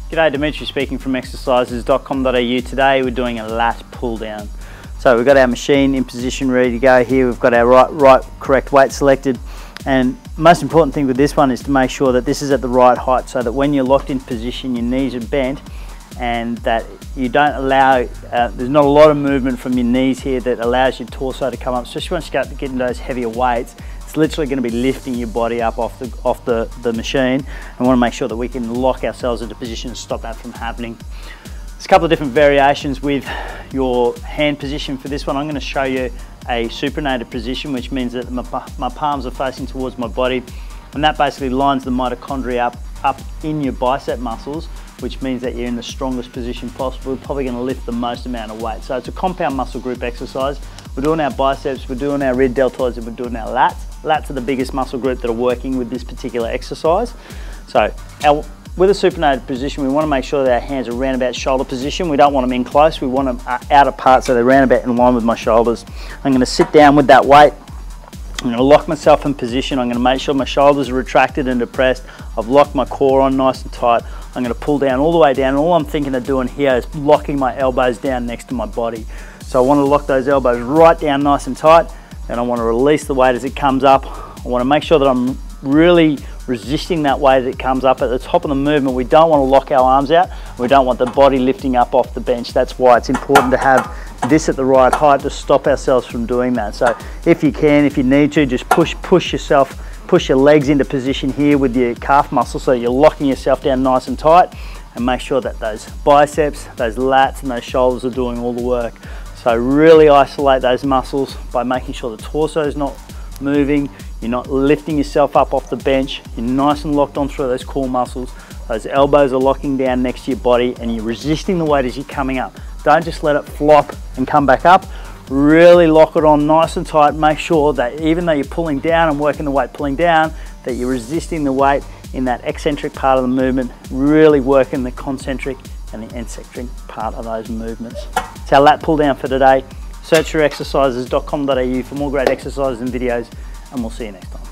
G'day, Dimitri speaking from Exercises.com.au. Today we're doing a lat pull down. So we've got our machine in position ready to go here. We've got our right correct weight selected, and most important thing with this one is to make sure that this is at the right height, so that when you're locked in position your knees are bent and that you don't allow, there's not a lot of movement from your knees here that allows your torso to come up, especially once you start getting those heavier weights. It's literally going to be lifting your body up off the machine, and we want to make sure that we can lock ourselves into position and stop that from happening. There's a couple of different variations with your hand position. For this one, I'm going to show you a supinated position, which means that my palms are facing towards my body, and that basically lines the mitochondria up in your bicep muscles, which means that you're in the strongest position possible. We're probably going to lift the most amount of weight. So it's a compound muscle group exercise. We're doing our biceps, we're doing our rear deltoids, and we're doing our lats. Lats are the biggest muscle group that are working with this particular exercise. So with a supinated position, we want to make sure that our hands are around about shoulder position. We don't want them in close, we want them out apart so they're around about in line with my shoulders. I'm going to sit down with that weight. I'm going to lock myself in position. I'm going to make sure my shoulders are retracted and depressed. I've locked my core on nice and tight. I'm going to pull down all the way down, and all I'm thinking of doing here is locking my elbows down next to my body. So I want to lock those elbows right down nice and tight, and I want to release the weight as it comes up. I want to make sure that I'm really resisting that weight as it comes up. At the top of the movement, we don't want to lock our arms out. We don't want the body lifting up off the bench. That's why it's important to have this at the right height to stop ourselves from doing that. So if you can, if you need to, just push your legs into position here with your calf muscle, so you're locking yourself down nice and tight, and make sure that those biceps, those lats and those shoulders are doing all the work. So really isolate those muscles by making sure the torso is not moving, you're not lifting yourself up off the bench, you're nice and locked on through those core muscles, those elbows are locking down next to your body, and you're resisting the weight as you're coming up. Don't just let it flop and come back up. Really lock it on nice and tight. Make sure that even though you're pulling down and working the weight pulling down, that you're resisting the weight in that eccentric part of the movement, really working the concentric and the eccentric part of those movements. It's our lat pull down for today. Search for exercises.com.au for more great exercises and videos, and we'll see you next time.